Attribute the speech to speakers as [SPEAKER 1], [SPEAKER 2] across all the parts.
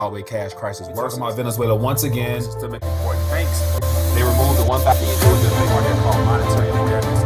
[SPEAKER 1] Zimbabwe cash crisis worse. About Venezuela once again.
[SPEAKER 2] Systemic important banks. They removed the one factor into the thing where they're called monetary independence.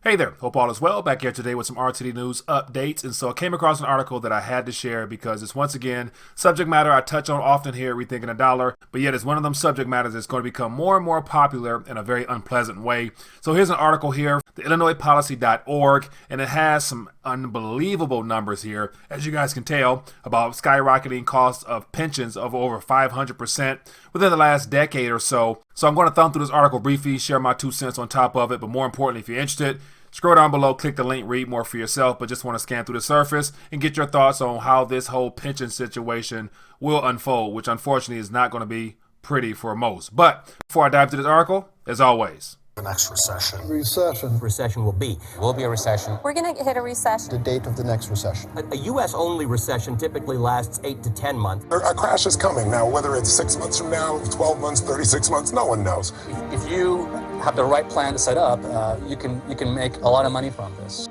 [SPEAKER 2] Hey there, hope all is well. Back here today with some RTD news updates. And so I came across an article that I had to share because it's once again subject matter I touch on often here at Rethinking the Dollar, but yet it's one of them subject matters that's going to become more and more popular in a very unpleasant way. So here's an article here, the IllinoisPolicy.org, and it has some unbelievable numbers here, as you guys can tell, about skyrocketing costs of pensions of over 500% within the last decade or so. So I'm going to thumb through this article briefly, share my 2 cents on top of it, but more importantly, if you're interested, scroll down below, click the link, read more for yourself, but just want to scan through the surface and get your thoughts on how this whole pension situation will unfold, which unfortunately is not going to be pretty for most. But before I dive into this article, as always,
[SPEAKER 3] the next recession.
[SPEAKER 4] Recession will be a recession.
[SPEAKER 5] We're going to hit a recession.
[SPEAKER 3] The date of the next recession.
[SPEAKER 4] A U.S.-only recession typically lasts 8 to 10 months.
[SPEAKER 6] A crash is coming now, whether it's 6 months from now, 12 months, 36 months, no one knows.
[SPEAKER 7] If you have the right plan to set up, you can make a lot of money from this.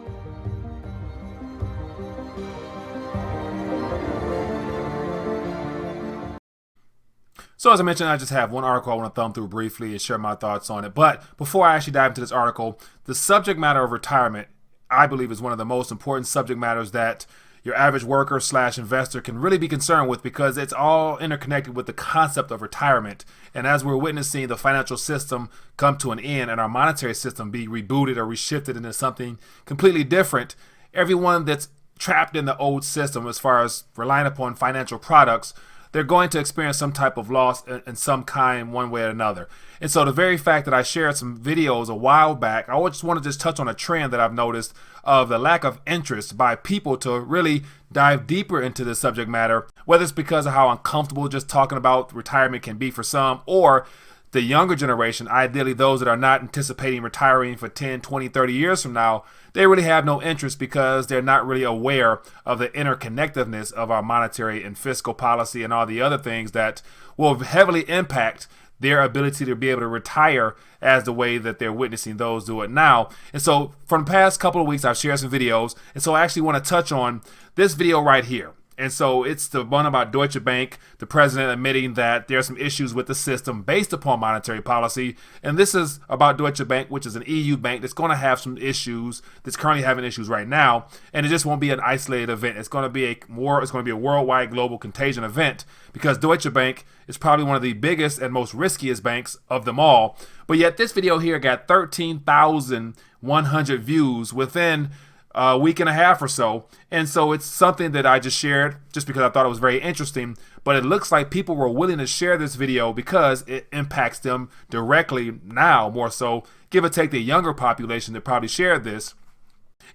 [SPEAKER 2] So as I mentioned, I just have one article I want to thumb through briefly and share my thoughts on it. But before I actually dive into this article, the subject matter of retirement, I believe, is one of the most important subject matters that your average worker / investor can really be concerned with, because it's all interconnected with the concept of retirement. And as we're witnessing the financial system come to an end and our monetary system be rebooted or reshifted into something completely different, everyone that's trapped in the old system as far as relying upon financial products, they're going to experience some type of loss in some kind, one way or another. And so the very fact that I shared some videos a while back, I just want to just touch on a trend that I've noticed of the lack of interest by people to really dive deeper into this subject matter, whether it's because of how uncomfortable just talking about retirement can be for some, or the younger generation, ideally those that are not anticipating retiring for 10, 20, 30 years from now, they really have no interest because they're not really aware of the interconnectedness of our monetary and fiscal policy and all the other things that will heavily impact their ability to be able to retire as the way that they're witnessing those do it now. And so from the past couple of weeks, I've shared some videos. And so I actually want to touch on this video right here. And so it's the one about Deutsche Bank, the president admitting that there are some issues with the system based upon monetary policy. And this is about Deutsche Bank, which is an EU bank that's going to have some issues, that's currently having issues right now. And it just won't be an isolated event. It's going to be a worldwide global contagion event, because Deutsche Bank is probably one of the biggest and most riskiest banks of them all. But yet this video here got 13,100 views within a week and a half or so. And so it's something that I just shared just because I thought it was very interesting. But it looks like people were willing to share this video because it impacts them directly now, more so, give or take the younger population that probably shared this.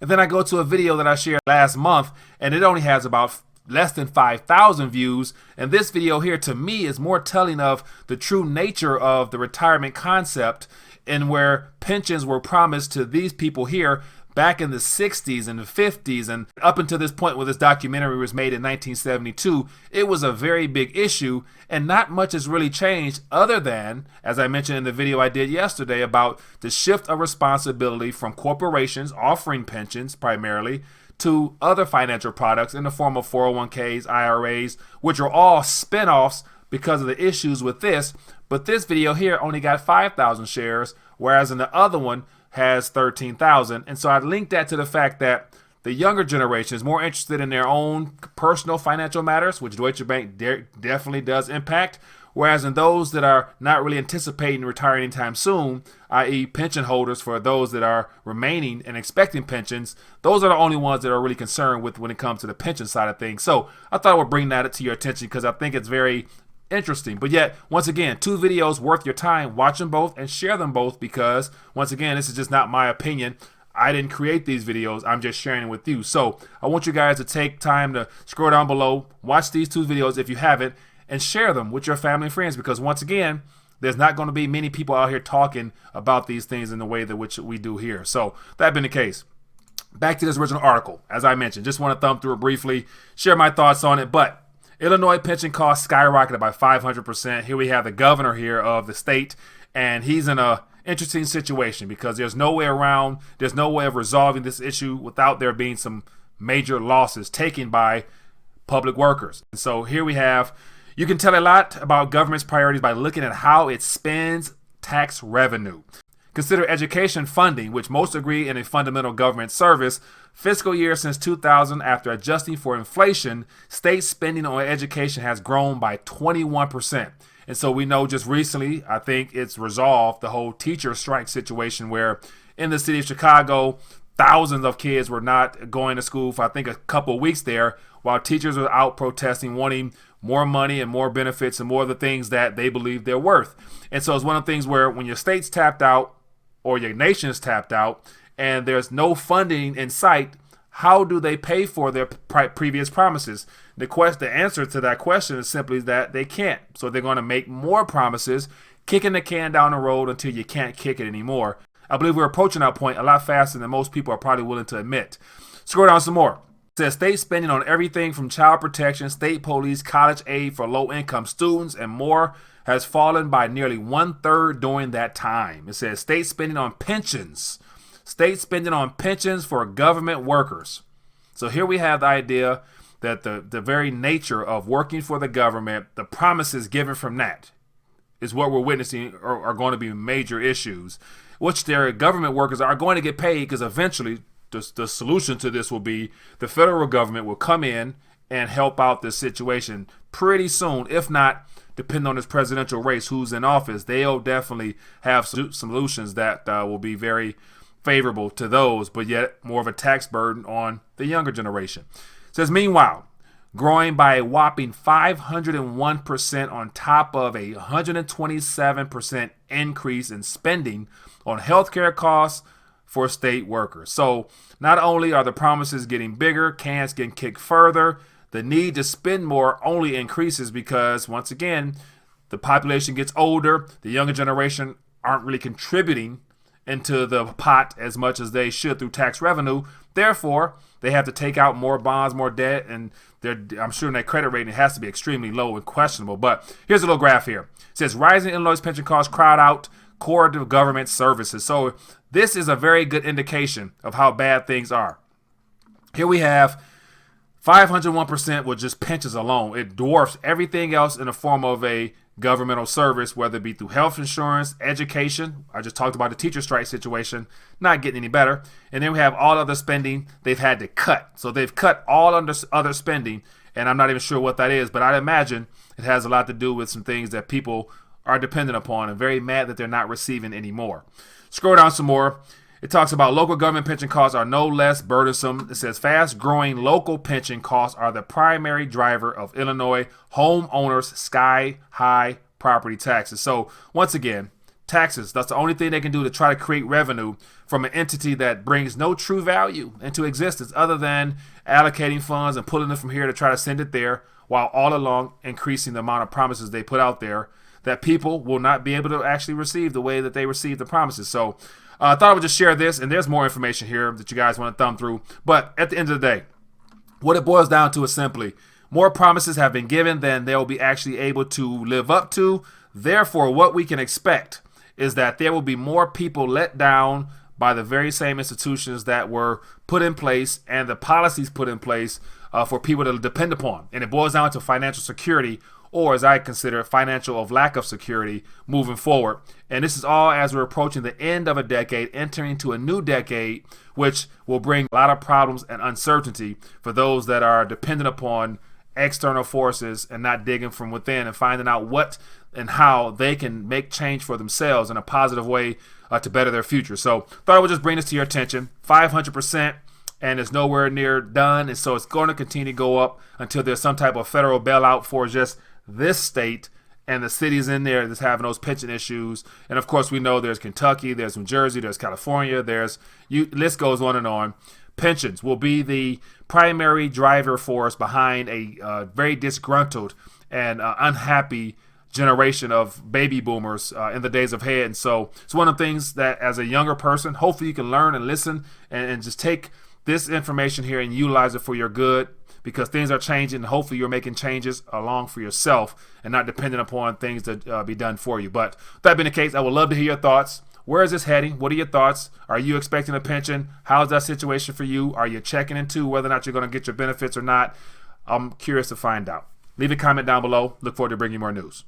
[SPEAKER 2] And then I go to a video that I shared last month, and it only has about less than 5,000 views. And this video here, to me, is more telling of the true nature of the retirement concept, and where pensions were promised to these people here back in the 60s and the 50s, and up until this point where this documentary was made in 1972, it was a very big issue, and not much has really changed other than, as I mentioned in the video I did yesterday, about the shift of responsibility from corporations offering pensions primarily to other financial products in the form of 401ks, IRAs, which are all spin-offs because of the issues with this. But this video here only got 5,000 shares, whereas in the other one has 13,000. And so I linked that to the fact that the younger generation is more interested in their own personal financial matters, which Deutsche Bank definitely does impact. Whereas in those that are not really anticipating retiring anytime soon, i.e. pension holders, for those that are remaining and expecting pensions, those are the only ones that are really concerned with when it comes to the pension side of things. So I thought I would bring that to your attention because I think it's very interesting. But yet, once again, 2 videos worth your time. Watch them both and share them both, because once again, this is just not my opinion. I didn't create these videos. I'm just sharing it with you. So I want you guys to take time to scroll down below, watch these 2 videos if you haven't, and share them with your family and friends, because once again, there's not going to be many people out here talking about these things in the way that which we do here. So that being the case, back to this original article. As I mentioned, just want to thumb through it briefly, share my thoughts on it. But Illinois pension costs skyrocketed by 500%. Here we have the governor here of the state, and he's in a interesting situation because there's no way around, there's no way of resolving this issue without there being some major losses taken by public workers. And so here we have, you can tell a lot about government's priorities by looking at how it spends tax revenue. Consider education funding, which most agree in a fundamental government service. Fiscal year since 2000, after adjusting for inflation, state spending on education has grown by 21%. And so we know just recently, I think it's resolved the whole teacher strike situation where in the city of Chicago, thousands of kids were not going to school for I think a couple of weeks there, while teachers were out protesting, wanting more money and more benefits and more of the things that they believe they're worth. And so it's one of the things where when your state's tapped out or your nation's tapped out and there's no funding in sight, how do they pay for their previous promises? The answer to that question is simply that they can't. So they're going to make more promises, kicking the can down the road until you can't kick it anymore. I believe we're approaching that point a lot faster than most people are probably willing to admit. Scroll down some more. It says state spending on everything from child protection, state police, college aid for low-income students, and more has fallen by nearly 1/3 during that time. It says state spending on pensions. State spending on pensions for government workers. So here we have the idea that the very nature of working for the government, the promises given from that is what we're witnessing are going to be major issues, which their government workers are going to get paid because eventually the solution to this will be the federal government will come in and help out this situation pretty soon. If not, depending on this presidential race, who's in office, they'll definitely have solutions that will be very favorable to those, but yet more of a tax burden on the younger generation. It says, meanwhile, growing by a whopping 501% on top of a 127% increase in spending on healthcare costs for state workers. So not only are the promises getting bigger, cans getting kicked further, the need to spend more only increases because, once again, the population gets older, the younger generation aren't really contributing into the pot as much as they should through tax revenue. Therefore, they have to take out more bonds, more debt, and I'm sure their credit rating has to be extremely low and questionable. But here's a little graph here. It says rising Illinois pension costs crowd out core government services. So this is a very good indication of how bad things are. Here we have 501% with just pensions alone. It dwarfs everything else in the form of a governmental service, whether it be through health insurance, education. I just talked about the teacher strike situation, not getting any better. And then we have all other spending they've had to cut. So they've cut all other spending, and I'm not even sure what that is, but I'd imagine it has a lot to do with some things that people are dependent upon and very mad that they're not receiving anymore. Scroll down some more. It talks about local government pension costs are no less burdensome. It says fast-growing local pension costs are the primary driver of Illinois homeowners' sky-high property taxes. So once again, taxes, that's the only thing they can do to try to create revenue from an entity that brings no true value into existence other than allocating funds and pulling it from here to try to send it there, while all along increasing the amount of promises they put out there that people will not be able to actually receive the way that they receive the promises. So I thought I would just share this, and there's more information here that you guys want to thumb through. But at the end of the day, what it boils down to is simply more promises have been given than they'll be actually able to live up to. Therefore, what we can expect is that there will be more people let down by the very same institutions that were put in place and the policies put in place for people to depend upon. And it boils down to financial security, or as I consider financial of lack of security moving forward. And this is all as we're approaching the end of a decade, entering into a new decade, which will bring a lot of problems and uncertainty for those that are dependent upon external forces and not digging from within and finding out what and how they can make change for themselves in a positive way to better their future. So thought I would just bring this to your attention. 500%. And it's nowhere near done. And so it's going to continue to go up until there's some type of federal bailout for just this state and the cities in there that's having those pension issues. And of course, we know there's Kentucky, there's New Jersey, there's California, list goes on and on. Pensions will be the primary driver force behind a very disgruntled and unhappy generation of baby boomers in the days ahead. And so it's one of the things that as a younger person, hopefully you can learn and listen and just take this information here and utilize it for your good, because things are changing and hopefully you're making changes along for yourself and not dependent upon things to be done for you. But that being the case, I would love to hear your thoughts. Where is this heading? What are your thoughts? Are you expecting a pension? How's that situation for you? Are you checking into whether or not you're going to get your benefits or not? I'm curious to find out. Leave a comment down below. Look forward to bringing you more news.